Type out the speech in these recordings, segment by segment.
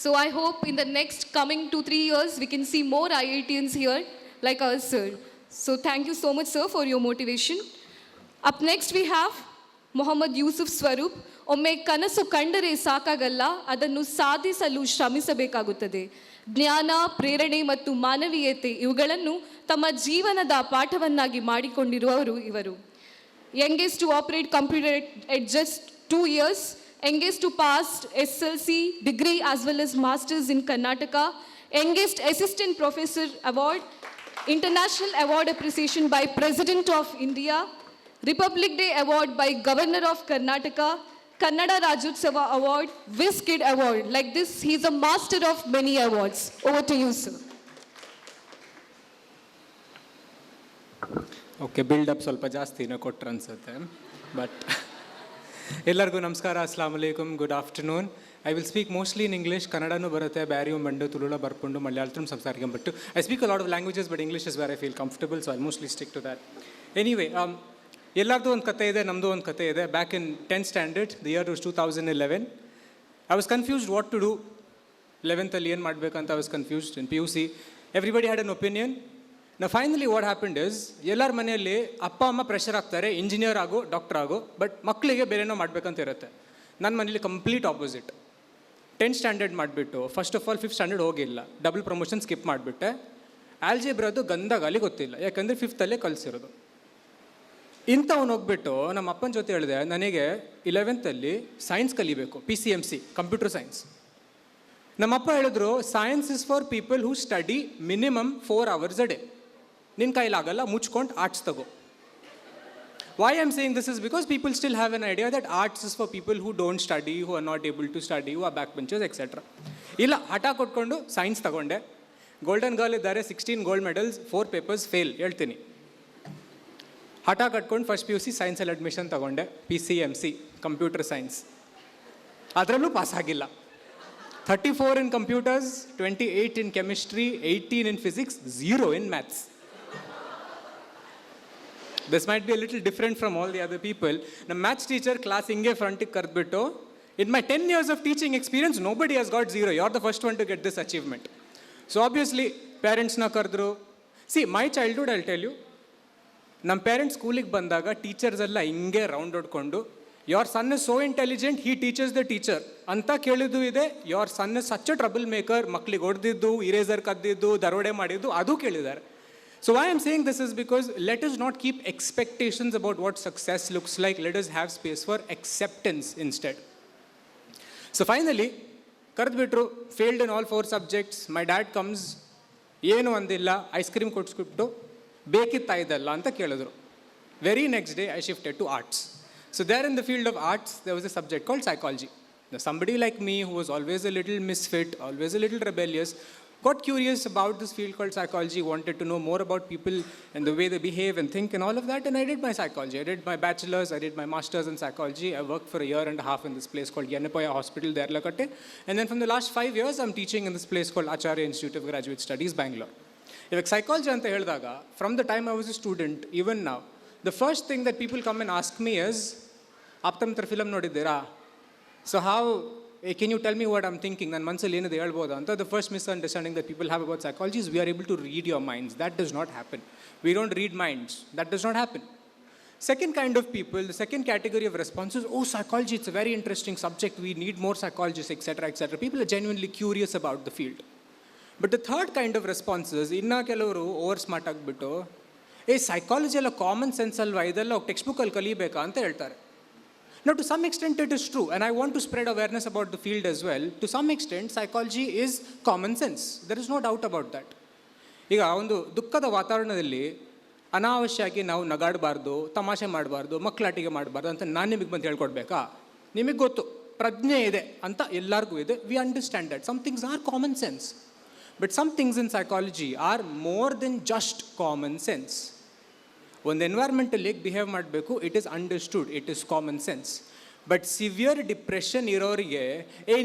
So I hope in the next coming 2-3 years, we can see more IITians here like us, sir. So thank you so much, sir, for your motivation. Up next, we have Mohammad Swaroop. ಒಮ್ಮೆ ಕನಸು ಕಂಡರೆ ಸಾಕಾಗಲ್ಲ, ಅದನ್ನು ಸಾಧಿಸಲು ಶ್ರಮಿಸಬೇಕಾಗುತ್ತದೆ. ಜ್ಞಾನ, ಪ್ರೇರಣೆ ಮತ್ತು ಮಾನವೀಯತೆ ಇವುಗಳನ್ನು ತಮ್ಮ ಜೀವನದ ಪಾಠವನ್ನಾಗಿ ಮಾಡಿಕೊಂಡಿರುವವರು ಇವರು. Youngest to operate computer at just 2 years, youngest to pass SLC degree as well as masters in Karnataka, youngest assistant professor award, international award appreciation by President of India, Republic Day award by Governor of Karnataka, Kannada Rajyotsava award, Whiz Kid award. Like this, he's a master of many awards. Over to you, sir. Okay, buildup ಸ್ವಲ್ಪ ಜಾಸ್ತಿನೇ ಕೊಟ್ರು ಅನ್ಸುತ್ತೆ. But ಎಲ್ಲರಿಗೂ ನಮಸ್ಕಾರ, ಅಸ್ಲಾಂ ಅಲೈಕುಮ್, good afternoon. I will speak mostly in English. ಕನ್ನಡನೂ ಬರುತ್ತೆ, ಬ್ಯಾರಿಯು ಮಂಡು ತುಳುಳ ಬರ್ಪುಂಡು ಮಲಯಾಳಂ ಸಂಸಾರಿಕೆಂಬಟ್ಟು. I speak a lot of languages, but English is where I feel comfortable, so I mostly stick to that. Anyway, ಎಲ್ಲರದ್ದು ಒಂದು ಕತೆ ಇದೆ, ನಮ್ಮದು ಒಂದು ಕತೆ ಇದೆ. Back in 10th standard, the year was 2011. I was confused what to do. 11th ಏನು ಮಾಡಬೇಕಂತ I was confused. In PUC everybody had an opinion. ನಾ ಫೈನಲಿ ವಾಟ್ ಹ್ಯಾಪನ್ಡ್ ಇಸ್, ಎಲ್ಲರ ಮನೆಯಲ್ಲಿ ಅಪ್ಪ ಅಮ್ಮ ಪ್ರೆಷರ್ ಆಗ್ತಾರೆ, ಇಂಜಿನಿಯರ್ ಆಗು, ಡಾಕ್ಟರ್ ಆಗು, ಬಟ್ ಮಕ್ಕಳಿಗೆ ಬೇರೆನೋ ಮಾಡಬೇಕಂತ ಇರುತ್ತೆ. ನನ್ನ ಮನೇಲಿ ಕಂಪ್ಲೀಟ್ ಆಪೋಸಿಟ್. 10th ಸ್ಟ್ಯಾಂಡರ್ಡ್ ಮಾಡಿಬಿಟ್ಟು first of all 5th standard ಹೋಗಿಲ್ಲ, ಡಬಲ್ ಪ್ರಮೋಷನ್ ಸ್ಕಿಪ್ ಮಾಡಿಬಿಟ್ಟೆ. ಆಲ್ಜಿಬ್ರದ್ದು ಗಂಧಗಾಲಿ ಗೊತ್ತಿಲ್ಲ, ಯಾಕಂದರೆ 5th ಕಲಿಸಿರೋದು. ಇಂಥವ್ನು ಹೋಗ್ಬಿಟ್ಟು ನಮ್ಮ ಅಪ್ಪನ ಜೊತೆ ಹೇಳಿದೆ, ನನಗೆ 11th ಸೈನ್ಸ್ ಕಲಿಬೇಕು, PCMC, ಕಂಪ್ಯೂಟರ್ ಸೈನ್ಸ್. ನಮ್ಮಪ್ಪ ಹೇಳಿದ್ರು, science is for people who study minimum 4 hours a day. ನಿನ್ನ ಕೈಲಾಗಲ್ಲ, ಮುಚ್ಕೊಂಡು ಆರ್ಟ್ಸ್ ತಗೋ. Why I am saying this is because people still have an idea that arts is for people who don't study, who are not able to study, who are backbenchers, etc. ಇಲ್ಲ, ಹಠ ಕೊಟ್ಕೊಂಡು science ತಗೊಂಡೆ. Golden girl ಇದ್ದಾರೆ, 16 gold medals, 4 papers fail. ಹೇಳ್ತೀನಿ, ಹಠ ಕಟ್ಕೊಂಡು first PUC ಸೈನ್ಸಲ್ಲಿ admission ತಗೊಂಡೆ, PCMC, computer science. ಅದರಲ್ಲೂ ಪಾಸ್ ಆಗಿಲ್ಲ. 34 in computers, 28 in chemistry, 18 in physics, 0 in maths. This might be a little different from all the other people. The maths teacher class inge front karbitto. In my 10 years of teaching experience, nobody has got 0. You're the first one to get this achievement. So obviously, parents na kardru. See, my childhood, I'll tell you. Nam parents schoolige bandaga teachers alla inge round hodkondu, your son is so intelligent, he teaches the teacher anta kelidu ide. Your son is such a troublemaker, maklige hodiddu, eraser kaddiddu, darode madiddu, adu kelidare. So why I'm saying this is because let us not keep expectations about what success looks like. Let us have space for acceptance instead. So finally, karadbitru, failed in all 4 subjects. My dad comes, ಏನು ಅಂದಿಲ್ಲ, ice cream ಕೊಡ್ಸ್ಬಿಟ್ಟು ಬೇಕಿತ್ತಾ ಇದಲ್ಲ ಅಂತ ಕೇಳಿದ್ರು. Very next day, I shifted to arts. So there in the field of arts, there was a subject called psychology. Now somebody like me who was always a little misfit, always a little rebellious, got curious about this field called psychology, wanted to know more about people and the way they behave and think and all of that, and I did my psychology. I did my bachelor's, I did my master's in psychology. I worked for a year and a half in this place called Yennapoya Hospital, Derlakatte, and then from the last 5 years, I'm teaching in this place called Acharya Institute of Graduate Studies, Bangalore. If psychology anta helidaga, from the time I was a student, even now, the first thing that people come and ask me is, aptamತ್ರ film nodidira? So how, can you tell me what I'm thinking? Nan mansali enide helboda anta. The first misunderstanding that people have about psychology is we are able to read your minds. That does not happen. We don't read minds. That does not happen. Second kind of people, the second category of responses, oh, psychology, it's a very interesting subject, we need more psychologists, etc., etc. People are genuinely curious about the field. But the third kind of responses, inna ಕೆಲವರು over smart ಆಗಿಬಿಟ್ಟು, psychology ಎಲ್ಲ common sense ಅಲ್ವಾ, ಇದೆಲ್ಲ text ಬುಕ್ಕಲ್ಲಿ ಕಲಿಬೇಕಾ ಅಂತ ಹೇಳ್ತಾರೆ. Now, to some extent, it is true, and I want to spread awareness about the field as well. To some extent, psychology is common sense. There is no doubt about that. ಈಗ ಒಂದು ದುಃಖದ ವಾತಾವರಣದಲ್ಲಿ ಅನಾವಶ್ಯವಾಗಿ ನಾವು ನಗಾಡಬಾರ್ದು, ತಮಾಷೆ ಮಾಡಬಾರ್ದು, ಮಕ್ಕಳಾಟಿಗೆ ಮಾಡಬಾರ್ದು ಅಂತ ನಾನು ನಿಮಗೆ ಬಂದು ಹೇಳ್ಕೊಡ್ಬೇಕಾ? ನಿಮಗೆ ಗೊತ್ತು, ಪ್ರಜ್ಞೆ ಇದೆ ಅಂತ ಎಲ್ಲರಿಗೂ ಇದೆ. We understand that some things are common sense. But some things in psychology are more than just common sense. ಒಂದು ಎನ್ವೈರ್ಮೆಂಟಲ್ಲಿ ಹೇಗೆ ಬಿಹೇವ್ ಮಾಡಬೇಕು, it is understood, it is common sense. But severe depression ಇರೋರಿಗೆ,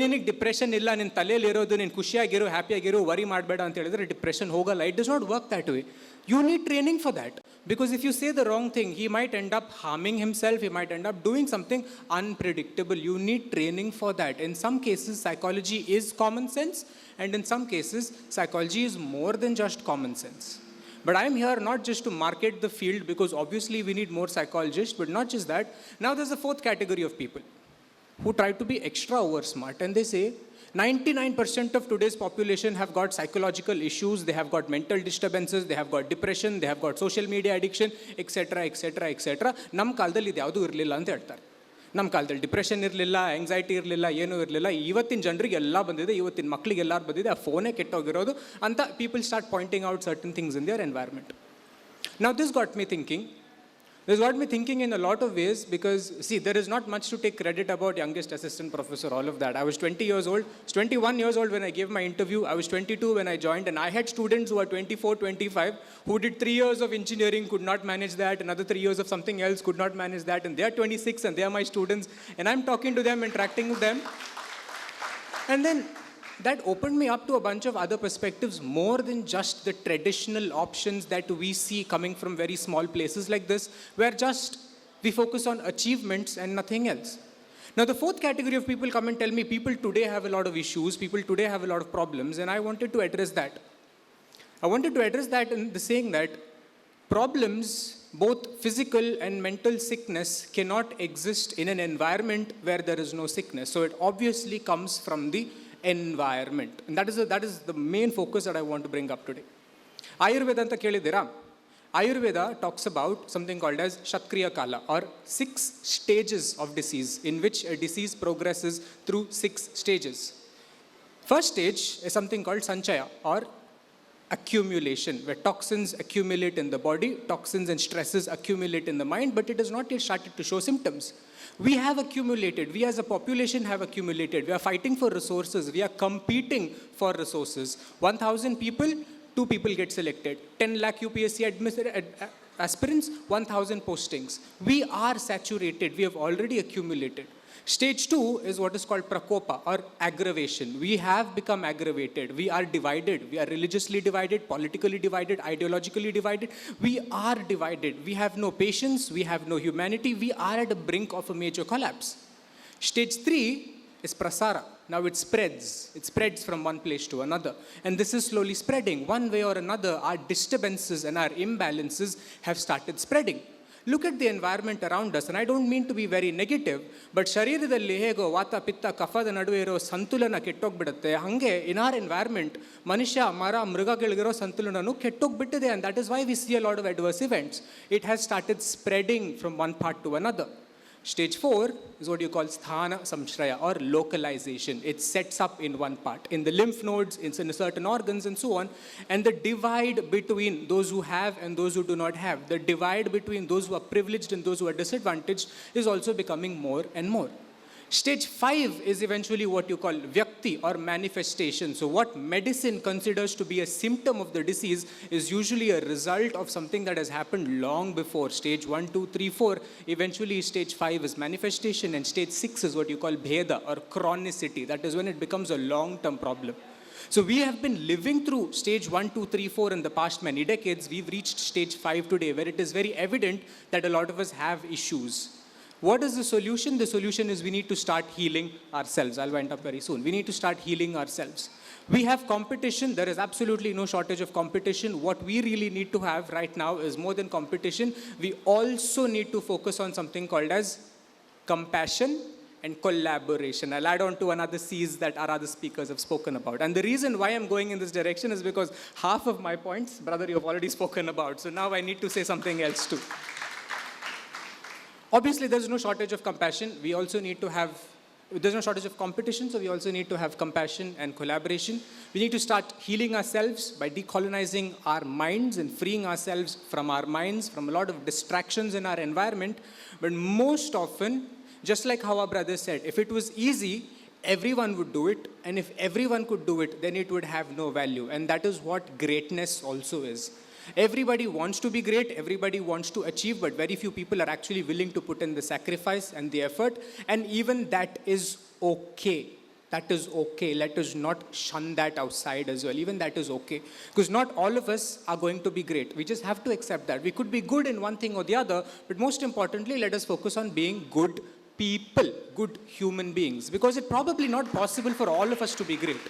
ನಿನಗೆ ಡಿಪ್ರೆಷನ್ ಇಲ್ಲ, ನಿನ್ನ ತಲೆಯಲ್ಲಿ ಇರೋದು, ನೀನು ಖುಷಿಯಾಗಿರೋ, ಹ್ಯಾಪಿಯಾಗಿರೋ, ವರಿ ಮಾಡಬೇಡ ಅಂತ ಹೇಳಿದ್ರೆ ಡಿಪ್ರೆಷನ್ ಹೋಗಲ್ಲ. It does not work that way. You need training for that. Because if you say the wrong thing, he might end up harming himself, he might end up doing something unpredictable. You need training for that. In some cases, psychology is common sense, and in some cases, psychology is more than just common sense. But I am here not just to market the field, because obviously we need more psychologists, but not just that. Now there's a fourth category of people who try to be extra over smart, and they say 99% of today's population have got psychological issues, they have got mental disturbances, they have got depression, they have got social media addiction, etc., etc., etc. ನಮ್ಮ ಕಾಲದಲ್ಲಿ ಇದು ಯಾವುದೂ ಇರಲಿಲ್ಲ ಅಂತ ಹೇಳ್ತಾರೆ. ನಮ್ಮ ಕಾಲದಲ್ಲಿ depression ಇರಲಿಲ್ಲ, ಆಂಗ್ಸೈಟಿ ಇರಲಿಲ್ಲ, ಏನೂ ಇರಲಿಲ್ಲ. ಇವತ್ತಿನ ಜನರಿಗೆ ಎಲ್ಲ ಬಂದಿದೆ, ಇವತ್ತಿನ ಮಕ್ಕಳಿಗೆ ಎಲ್ಲರೂ ಬಂದಿದೆ, ಆ ಫೋನೇ ಕೆಟ್ಟೋಗಿರೋದು ಅಂತ people start pointing out certain things in their environment. Now this got me thinking. This got me thinking in a lot of ways, because, see, there is not much to take credit about youngest assistant professor, all of that. I was 20 years old, 21 years old when I gave my interview. I was 22 when I joined, and I had students who are 24, 25, who did 3 years of engineering, could not manage that, another 3 years of something else, could not manage that, and they are 26 and they are my students, and I'm talking to them, interacting with them. And then that opened me up to a bunch of other perspectives, more than just the traditional options that we see coming from very small places like this, where just we focus on achievements and nothing else. Now the fourth category of people come and tell me people today have a lot of issues, people today have a lot of problems, and I wanted to address that. I wanted to address that in the saying that problems, both physical and mental sickness, cannot exist in an environment where there is no sickness. So it obviously comes from the environment. And that is the main focus that I want to bring up today. Ayurveda anta kelidira. Ayurveda talks about something called as Shatkriya Kala, or 6 stages of disease, in which a disease progresses through 6 stages. First stage is something called Sanchaya, or accumulation, where toxins accumulate in the body, toxins and stresses accumulate in the mind, but it has not yet started to show symptoms. We have accumulated, we as a population have accumulated, we are fighting for resources, we are competing for resources. 1,000 people, 2 people get selected. 10 lakh UPSC aspirants, 1,000 postings. We are saturated, we have already accumulated. Stage 2 is what is called prakopa, or aggravation. We have become aggravated. We are divided. We are religiously divided, politically divided, ideologically divided. We are divided. We have no patience. We have no humanity. We are at the brink of a major collapse. Stage 3 is prasara. Now it spreads. It spreads from one place to another. And this is slowly spreading. One way or another, our disturbances and our imbalances have started spreading. Look at the environment around us, and I don't mean to be very negative, but ಶರೀರದಲ್ಲಿ ಹೇಗೋ ವಾತ ಪಿತ್ತ ಕಫದ ನಡುವೆ ಇರೋ ಸಂತುಲನ ಕೆಟ್ಟೋಗ್ಬಿಡುತ್ತೆ, ಹಾಗೆ ಇನ್ R environment ಮನುಷ್ಯ ಮರ ಮೃಗಗಳಿಗಿರೋ ಸಂತುಲನನು ಕೆಟ್ಟೋಗ್ಬಿಟ್ಟಿದೆ, and that is why we see a lot of adverse events. It has started spreading from one part to another. Stage 4 is what you call sthana samshraya, or localization. It sets up in one part, in the lymph nodes, in certain organs and so on. And the divide between those who have and those who do not have, the divide between those who are privileged and those who are disadvantaged, is also becoming more and more. Stage 5 is eventually what you call vyakti, or manifestation. So what medicine considers to be a symptom of the disease is usually a result of something that has happened long before. Stage 1, 2, 3, 4. Eventually stage 5 is manifestation, and stage 6 is what you call bheda, or chronicity. That is when it becomes a long-term problem. So we have been living through stage 1, 2, 3, 4 in the past many decades. We've reached stage 5 today, where it is very evident that a lot of us have issues. What is the solution? The solution is we need to start healing ourselves. I'll wind up very soon. We need to start healing ourselves. We have competition. There is absolutely no shortage of competition. What we really need to have right now is more than competition. We also need to focus on something called as compassion and collaboration. I'll add on to another C's that our other speakers have spoken about. And the reason why I'm going in this direction is because half of my points, brother, you've already spoken about. So now I need to say something else too. Obviously, there's no shortage of compassion. We also need to have, there's no shortage of competition, so we also need to have compassion and collaboration. We need to start healing ourselves by decolonizing our minds and freeing ourselves from our minds, from a lot of distractions in our environment. But most often, just like how our brother said, if it was easy, everyone would do it. And if everyone could do it, then it would have no value. And that is what greatness also is. Everybody wants to be great, everybody wants to achieve, but very few people are actually willing to put in the sacrifice and the effort, and even that is okay. That is okay. Let us not shun that outside as well. Even that is okay. Because not all of us are going to be great. We just have to accept that. We could be good in one thing or the other, but most importantly, let us focus on being good people, good human beings. Because it's probably not possible for all of us to be great.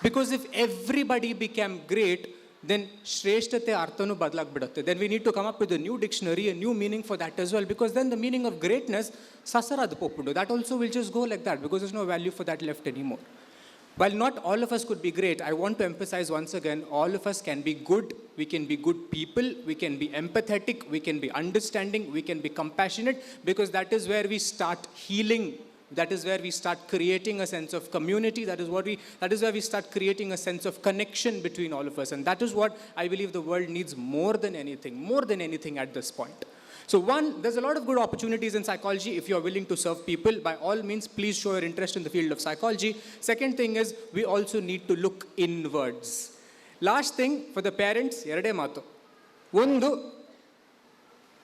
Because if everybody became great, then shreshtate arthanu badlagbidutte. Then we need to come up with a new dictionary, a new meaning for that as well. Because then the meaning of greatness, sasarad poppudu. That also will just go like that because there's no value for that left anymore. While not all of us could be great, I want to emphasize once again, all of us can be good. We can be good people. We can be empathetic. We can be understanding. We can be compassionate, because that is where we start healing. That is where we start creating a sense of community. That is where we start creating a sense of connection between all of us. And that is what I believe the world needs more than anything at this point. So one, there's a lot of good opportunities in psychology if you're willing to serve people. By all means, please show your interest in the field of psychology. Second thing is, we also need to look inwards. Last thing, for the parents, erade maatu. One,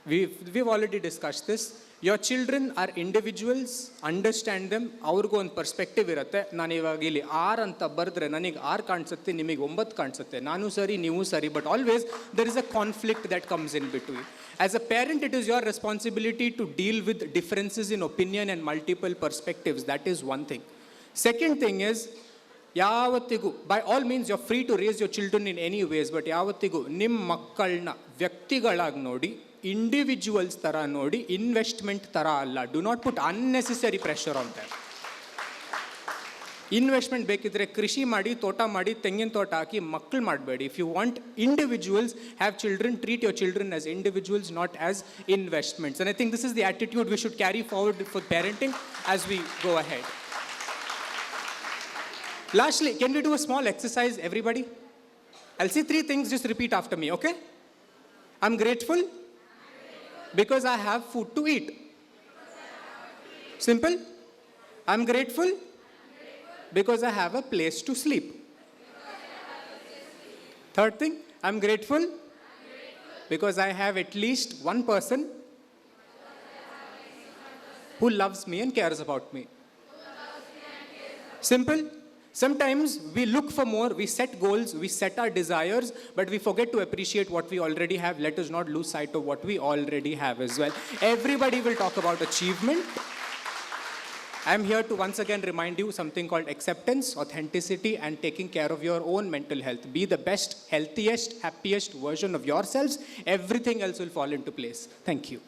we've already discussed this. Your children are individuals, understand them, ಅವ್ರಿಗೂ ಒಂದು perspective ಇರುತ್ತೆ. ನಾನು ಇವಾಗ ಇಲ್ಲಿ 6 ಅಂತ ಬರೆದ್ರೆ ನನಗೆ 6 ಕಾಣಿಸುತ್ತೆ, ನಿಮಗೆ 9 ಕಾಣಿಸುತ್ತೆ. ನಾನು ಸರಿ, ನೀವು ಸರಿ, but always there is a conflict that comes in between. As a parent, it is your responsibility to deal with differences in opinion and multiple perspectives. That is one thing. Second thing is, ಯಾವತ್ತಿಗೂ, by all means, you're free to raise your children in any ways, but ಯಾವತ್ತಿಗೂ ನಿಮ್ಮ ಮಕ್ಕಳನ್ನ ವ್ಯಕ್ತಿಗಳಾಗಿ ನೋಡಿ, individuals ಥರ ನೋಡಿ, investment ಥರ ಅಲ್ಲ. Do not put unnecessary pressure on them. Investment ಬೇಕಿದ್ರೆ ಕೃಷಿ ಮಾಡಿ, ತೋಟ ಮಾಡಿ, ತೆಂಗಿನ ತೋಟ ಹಾಕಿ, ಮಕ್ಕಳು ಮಾಡಬೇಡಿ. If you want individuals, have children, treat your children as individuals, not as investments. And I think this is the attitude we should carry forward for parenting as we go ahead. Lastly, can we do a small exercise, everybody? I'll say 3 things, just repeat after me, okay? I'm grateful because I have food to eat. Simple? I'm grateful because I have a place to sleep. Third thing, I'm grateful because I have at least one person who loves me and cares about me. Simple? Sometimes we look for more, we set goals, we set our desires, but we forget to appreciate what we already have. Let us not lose sight of what we already have as well. Everybody will talk about achievement. I'm here to once again remind you something called acceptance, authenticity, and taking care of your own mental health. Be the best, healthiest, happiest version of yourselves. Everything else will fall into place. Thank you.